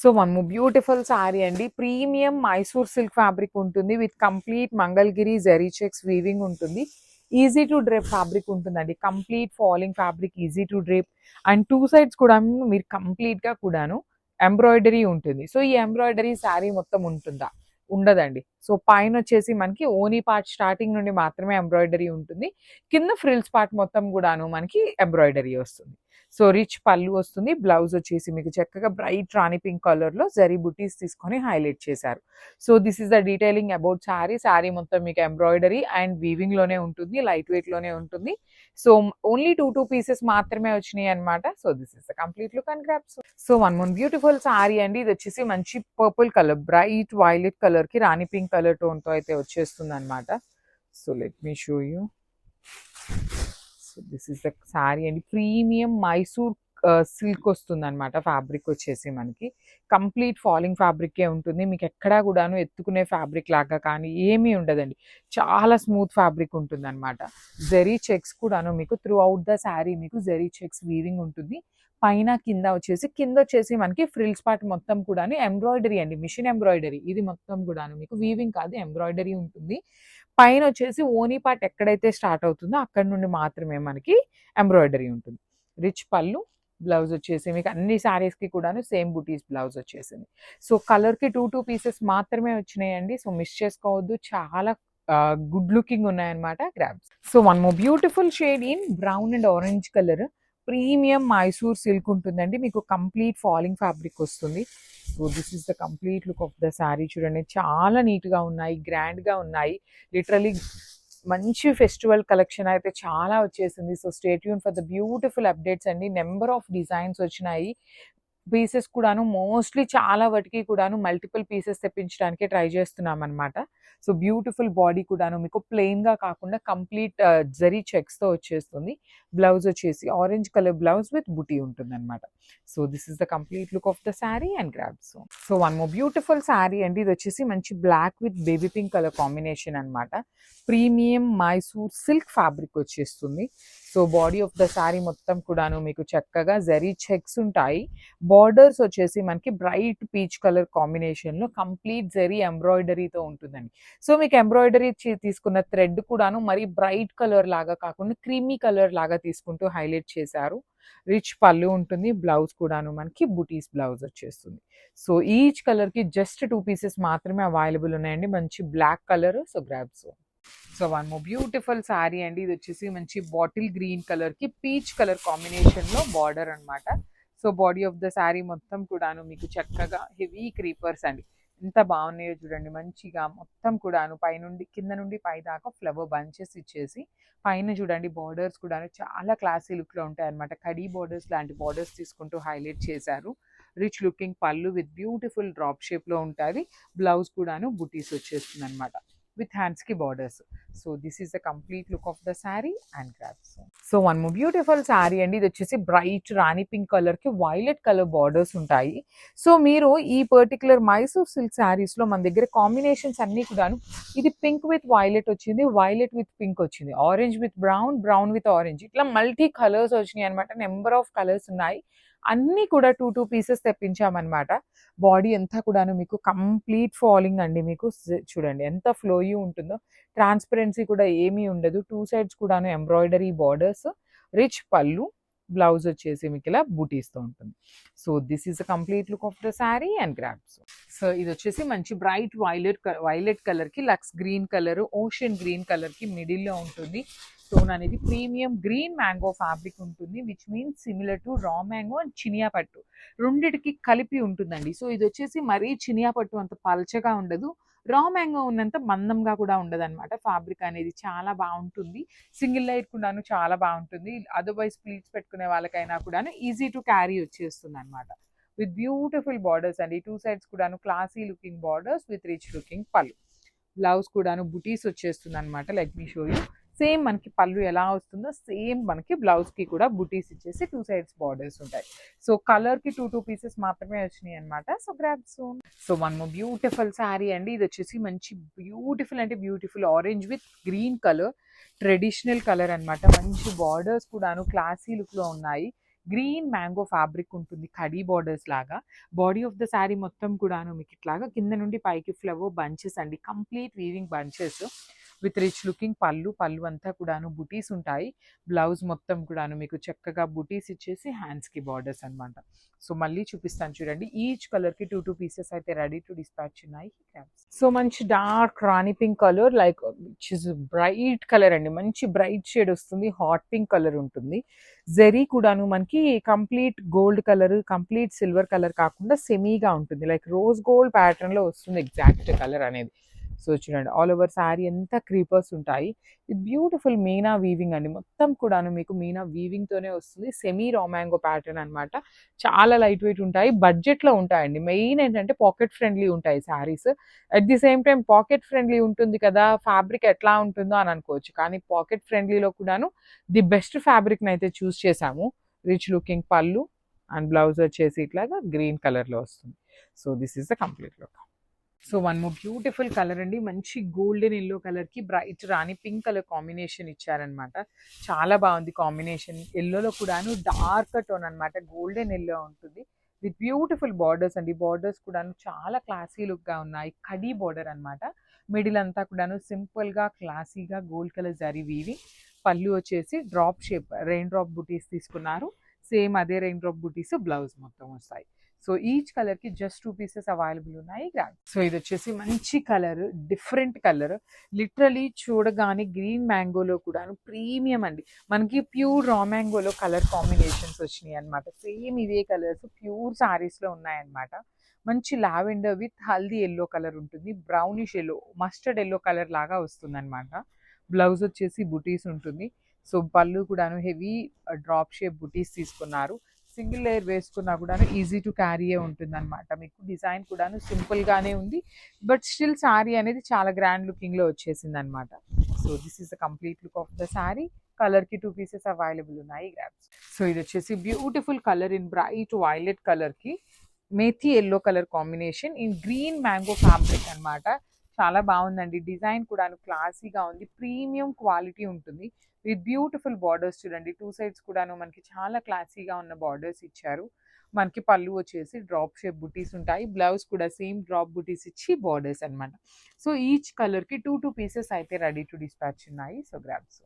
So one more beautiful sorry అండి. Premium Mysore silk fabric ఉంటుంది with complete Mangalagiri zari checks weaving ఉంటుంది. Easy to drape fabric ఉంటుందండి. Complete falling fabric, easy to drape. And two sides కూడా మీరు కంప్లీట్గా కూడాను embroidery ఉంటుంది. సో ఈ ఎంబ్రాయిడరీ శారీ మొత్తం ఉంటుందా? ఉండదండి. సో పైన వచ్చేసి మనకి ఓనీ పార్ట్ స్టార్టింగ్ నుండి మాత్రమే ఎంబ్రాయిడరీ ఉంటుంది. కింద ఫ్రిల్స్ పార్ట్ మొత్తం కూడాను మనకి ఎంబ్రాయిడరీ వస్తుంది. సో రిచ్ పళ్ళు వస్తుంది. బ్లౌజ్ వచ్చేసి మీకు చక్కగా బ్రైట్ రాణి పింక్ కలర్లో జరీ బుటీస్ తీసుకొని హైలైట్ చేశారు. So this is the detailing about sari. Sari మొత్తం మీకు ఎంబ్రాయిడరీ అండ్ వీవింగ్ లోనే ఉంటుంది, లైట్ వెయిట్ లోనే ఉంటుంది. సో ఓన్లీ టూ పీసెస్ మాత్రమే వచ్చినాయి అనమాట. So this is the complete look and grasp. So one more beautiful sari అండి. ఇది వచ్చేసి మంచి purple colour, bright violet colour కి రాణి పింక్ కలర్ టోన్ తో అయితే వచ్చేస్తుంది అనమాట. So let me show you. So this is the sari అండి. ప్రీమియం మైసూర్ సిల్క్ వస్తుంది అనమాట. ఫ్యాబ్రిక్ వచ్చేసి మనకి కంప్లీట్ ఫాలింగ్ ఫ్యాబ్రికే ఉంటుంది. మీకు ఎక్కడా కూడాను ఎత్తుకునే ఫ్యాబ్రిక్ లాగా కానీ ఏమీ ఉండదండి. చాలా స్మూత్ ఫ్యాబ్రిక్ ఉంటుంది అనమాట. జెరీ చెక్స్ కూడాను మీకు త్రూ అవుట్ ద శారీ మీకు జెరీ చెక్స్ వీవింగ్ ఉంటుంది. పైన కింద వచ్చేసి మనకి ఫ్రిల్స్ పార్ట్ మొత్తం కూడాను ఎంబ్రాయిడరీ అండి, మిషన్ ఎంబ్రాయిడరీ. ఇది మొత్తం కూడాను మీకు వీవింగ్ కాదు, ఎంబ్రాయిడరీ ఉంటుంది. పైన వచ్చేసి ఓనీ పార్ట్ ఎక్కడైతే స్టార్ట్ అవుతుందో అక్కడ నుండి మాత్రమే మనకి ఎంబ్రాయిడరీ ఉంటుంది. రిచ్ పళ్ళు, బ్లౌజ్ వచ్చేసి మీకు అన్ని శారీస్కి కూడాను సేమ్ బుటీస్ బ్లౌజ్ వచ్చేసింది. సో కలర్కి టూ పీసెస్ మాత్రమే వచ్చినాయండి. సో మిస్ చేసుకోవద్దు, చాలా గుడ్ లుకింగ్ ఉన్నాయన్నమాట. Grabs. So one more beautiful shade in brown and orange colour. Premium Mysore silk ఉంటుందండి. మీకు కంప్లీట్ ఫాలింగ్ ఫ్యాబ్రిక్ వస్తుంది. So this is the complete look of the sari. చూడండి, చాలా నీట్గా ఉన్నాయి, గ్రాండ్గా ఉన్నాయి. లిటరలీ మంచి ఫెస్టివల్ కలెక్షన్ అయితే చాలా వచ్చేసింది. So stay tune for the beautiful updates అండి. నెంబర్ ఆఫ్ డిజైన్స్ వచ్చినాయి. పీసెస్ కూడాను మోస్ట్లీ చాలా వాటికి కూడాను మల్టిపుల్ పీసెస్ తెప్పించడానికి ట్రై చేస్తున్నాం అనమాట. సో బ్యూటిఫుల్ బాడీ కూడాను మీకు ప్లెయిన్గా కాకుండా కంప్లీట్ జరీ చెక్స్తో వచ్చేస్తుంది. బ్లౌజ్ వచ్చేసి ఆరెంజ్ కలర్ బ్లౌజ్ విత్ బుటీ ఉంటుంది అనమాట. So this is the complete look of the sari and grabs. So one more beautiful sari అండి. ఇది వచ్చేసి మంచి black with baby pink colour combination అనమాట. ప్రీమియం మైసూర్ సిల్క్ ఫ్యాబ్రిక్ వచ్చేస్తుంది. So body of the sari మొత్తం కూడాను మీకు చక్కగా జరీ చెక్స్ ఉంటాయి. బార్డర్స్ వచ్చేసి మనకి బ్రైట్ పీచ్ కలర్ కాంబినేషన్లో కంప్లీట్ జరీ ఎంబ్రాయిడరీతో ఉంటుందండి. సో మీకు ఎంబ్రాయిడరీ తీసుకున్న థ్రెడ్ కూడాను మరి బ్రైట్ కలర్ లాగా కాకుండా క్రీమీ కలర్ లాగా తీసుకుంటూ హైలైట్ చేశారు. రిచ్ పళ్ళు ఉంటుంది. బ్లౌజ్ కూడాను మనకి బుటీస్ బ్లౌజ్ వచ్చేస్తుంది. సో ఈచ్ కలర్కి జస్ట్ టూ పీసెస్ మాత్రమే అవైలబుల్ ఉన్నాయండి. మంచి black colour. So grabs. So one more beautiful sari అండి. ఇది వచ్చేసి మంచి బాటిల్ గ్రీన్ కలర్కి పీచ్ కలర్ కాంబినేషన్లో బార్డర్ అనమాట. So body of the sari మొత్తం కూడాను మీకు చక్కగా హెవీ క్రీపర్స్ అండి. ఎంత బాగున్నాయో చూడండి. మంచిగా మొత్తం కూడాను పైనుండి కింద నుండి పై దాకా ఫ్లవర్ బంచెస్ ఇచ్చేసి పైన చూడండి బార్డర్స్ కూడాను చాలా క్లాసీ లుక్లో ఉంటాయి అనమాట. కడీ బార్డర్స్ లాంటి బార్డర్స్ తీసుకుంటూ హైలైట్ చేశారు. రిచ్ లుకింగ్ పళ్ళు విత్ బ్యూటిఫుల్ డ్రాప్ షేప్లో ఉంటుంది. బ్లౌజ్ కూడాను బుటీస్ వచ్చేస్తుంది అనమాట విత్ హ్యాండ్స్కి borders. So this is the complete look of the sari and grabs. So one more beautiful sari అండి. ఇది వచ్చేసి బ్రైట్ రాణి పింక్ కలర్కి వైలెట్ కలర్ బార్డర్స్ ఉంటాయి. సో మీరు ఈ పర్టికులర్ మైసూర్ సిల్క్ శారీస్లో మన దగ్గర కాంబినేషన్స్ అన్నీ కూడాను, ఇది పింక్ విత్ వైలెట్ వచ్చింది, వైలెట్ విత్ పింక్ వచ్చింది, orange with brown, brown with orange, ఇట్లా మల్టీ కలర్స్ వచ్చినాయి అనమాట. నెంబర్ ఆఫ్ కలర్స్ ఉన్నాయి. అన్నీ కూడా టూ పీసెస్ తెప్పించామన్నమాట. బాడీ అంతా కూడాను మీకు కంప్లీట్ ఫాలింగ్ అండి. మీకు చూడండి ఎంత ఫ్లోయీ ఉంటుందో. ట్రాన్స్పరెన్సీ కూడా ఏమీ ఉండదు. టూ సైడ్స్ కూడాను ఎంబ్రాయిడరీ బార్డర్స్. రిచ్ పళ్ళు, బ్లౌజ్ వచ్చేసి మీకు ఇలా బూటీస్తో ఉంటుంది. So this is the complete look of the sari and grabs. So ఇది వచ్చేసి మంచి బ్రైట్ వైలెట్ కలర్కి లక్స్ గ్రీన్ కలర్, ఓషన్ గ్రీన్ కలర్కి మిడిల్లో ఉంటుంది. స్టోన్ అనేది ప్రీమియం గ్రీన్ మ్యాంగో ఫ్యాబ్రిక్ ఉంటుంది, which means similar to raw mango and చినియా పట్టు రెండిటికి కలిపి ఉంటుందండి. సో ఇది వచ్చేసి మరీ చినియా పట్టు అంత పల్చగా ఉండదు, రా మ్యాంగో ఉన్నంత మందంగా కూడా ఉండదు అనమాట. ఫ్యాబ్రిక్ అనేది చాలా బాగుంటుంది. సింగిల్ లైట్ కూడాను చాలా బాగుంటుంది. అదర్వైజ్ ప్లీట్స్ పెట్టుకునే వాళ్ళకైనా కూడాను ఈజీ టు క్యారీ వచ్చేస్తుంది అనమాట. విత్ బ్యూటిఫుల్ బార్డర్స్ అండి. టూ సైడ్స్ కూడాను classy looking borders with rich looking పళ్ళు. బ్లౌజ్ కూడాను బుటీస్ వచ్చేస్తుంది అనమాట. Let me show you. Same మనకి పళ్ళు ఎలా వస్తుందో సేమ్ మనకి బ్లౌజ్కి కూడా బుటీస్ ఇచ్చేసి టూ సైడ్స్ బార్డర్స్ ఉంటాయి. సో కలర్కి టూ పీసెస్ మాత్రమే వచ్చినాయి అనమాట. So grab soon. So one more beautiful sari అండి. ఇది వచ్చేసి మంచి బ్యూటిఫుల్ అంటే beautiful orange with green colour, traditional colour అనమాట. మంచి బార్డర్స్ కూడాను క్లాసీ లుక్లో ఉన్నాయి. గ్రీన్ మ్యాంగో ఫ్యాబ్రిక్ ఉంటుంది, కడీ బార్డర్స్ లాగా. బాడీ ఆఫ్ ద శారీ మొత్తం కూడాను మీకు ఇట్లాగా కింద నుండి పైకి ఫ్లవర్ బంచెస్ అండి, complete weaving bunches with rich looking పళ్ళు. పళ్ళు అంతా కూడాను బుటీస్ ఉంటాయి. బ్లౌజ్ మొత్తం కూడాను మీకు చక్కగా బుటీస్ ఇచ్చేసి హ్యాండ్స్కి బార్డర్స్ అనమాట. సో మళ్ళీ చూపిస్తాను చూడండి. ఈచ్ కలర్కి 2 పీసెస్ అయితే రెడీ టు డిస్పాచ్ ఉన్నాయి. సో మంచి dark Rani pink colour, like which is bright colour అండి, మంచి బ్రైట్ షేడ్ వస్తుంది. హాట్ పింక్ కలర్ ఉంటుంది. జెరీ కూడాను మనకి complete gold colour, complete silver colour కాకుండా సెమీగా ఉంటుంది, లైక్ రోజ్ గోల్డ్ ప్యాటర్న్ లో వస్తుంది ఎగ్జాక్ట్ కలర్ అనేది. సో చూడండి ఆల్ ఓవర్ శారీ అంతా క్రీపర్స్ ఉంటాయి. ఇది బ్యూటిఫుల్ మీనా వీవింగ్ అండి, మొత్తం కూడాను మీకు మీనా వీవింగ్ తోనే వస్తుంది. సెమీ రామాంగో ప్యాటర్న్ అనమాట. చాలా లైట్ వెయిట్ ఉంటాయి, బడ్జెట్ లో ఉంటాయండి. మెయిన్ ఏంటంటే పాకెట్ ఫ్రెండ్లీ ఉంటాయి saris. At the same time pocket friendly ఉంటుంది కదా, ఫ్యాబ్రిక్ ఎట్లా ఉంటుందో అని అనుకోవచ్చు, కానీ పాకెట్ ఫ్రెండ్లీలో కూడాను ది బెస్ట్ ఫ్యాబ్రిక్ అయితే చూస్ చేసాము. రిచ్ లుకింగ్ పళ్ళు అండ్ బ్లౌజ్ వచ్చేసి ఇట్లాగా గ్రీన్ కలర్ లో వస్తుంది. So this is the complete look. So one more beautiful colour అండి, మంచి గోల్డెన్ ఎల్లో కలర్ కి బ్రైట్ రాణి పింక్ కలర్ కాంబినేషన్ ఇచ్చారనమాట. చాలా బాగుంది కాంబినేషన్. ఎల్లోలో కూడాను డార్క్ టోన్ అనమాట, గోల్డెన్ ఎల్లో ఉంటుంది విత్ బ్యూటిఫుల్ బార్డర్స్ అండి. బార్డర్స్ కూడాను చాలా క్లాసీ లుక్ గా ఉన్నాయి. కడీ బార్డర్ అనమాట. మిడిల్ అంతా కూడాను సింపుల్ గా క్లాసీగా గోల్డ్ కలర్ జరీ వీవి. పళ్ళు వచ్చేసి డ్రాప్ షేప్ రెయిన్ డ్రాప్ బుటీస్ తీసుకున్నారు. సేమ్ అదే రెయిన్ డ్రాప్ బుటీస్ బ్లౌజ్ మొత్తం వస్తాయి. సో ఈచ్ కలర్ కి జస్ట్ 2 పీసెస్ అవైలబుల్ ఉన్నాయి. సో ఇది వచ్చేసి మంచి కలర్, డిఫరెంట్ కలర్, లిటరలీ చూడగానే గ్రీన్ మ్యాంగోలో కూడా ప్రీమియం అండి. మనకి ప్యూర్ రా మ్యాంగోలో కలర్ కాంబినేషన్స్ వచ్చినాయి అనమాట. సేమ్ ఇవే కలర్స్ ప్యూర్ సారీస్ లో ఉన్నాయన్నమాట. మంచి lavender with haldi yellow colour ఉంటుంది, brownish yellow, mustard yellow colour లాగా వస్తుంది అనమాట. బ్లౌజ్ వచ్చేసి బుటీస్ ఉంటుంది. సో పళ్ళు కూడాను హెవీ డ్రాప్ షేప్ బుటీస్ తీసుకున్నారు. సింగిల్ లేయర్ వేసుకున్నా కూడా ఈజీ టు క్యారీయే ఉంటుంది అనమాట. మీకు డిజైన్ కూడాను సింపుల్ గానే ఉంది, బట్ స్టిల్ శారీ అనేది చాలా గ్రాండ్ లుకింగ్ లో వచ్చేసింది అనమాట. So this is the complete look of the sari. Colour కి 2 పీసెస్ అవైలబుల్ ఉన్నాయి. గ్రాబ్స్. సో ఇది వచ్చేసి beautiful colour in bright violet colour కి methi yellow colour combination in green mango fabric అనమాట. చాలా బాగుందండి. డిజైన్ కూడాను క్లాసీగా ఉంది, ప్రీమియం క్వాలిటీ ఉంటుంది విత్ బ్యూటిఫుల్ బార్డర్స్. చూడండి 2 సైడ్స్ కూడాను మనకి చాలా క్లాసీగా ఉన్న బార్డర్స్ ఇచ్చారు. మనకి పళ్ళు వచ్చేసి డ్రాప్ షేప్ బుటీస్ ఉంటాయి. బ్లౌజ్ కూడా సేమ్ డ్రాప్ బుటీస్ ఇచ్చి బార్డర్స్ అనమాట. సో ఈచ్ కలర్ కి 2 పీసెస్ అయితే రెడీ టు డిస్పాచ్ ఉన్నాయి. So grabs.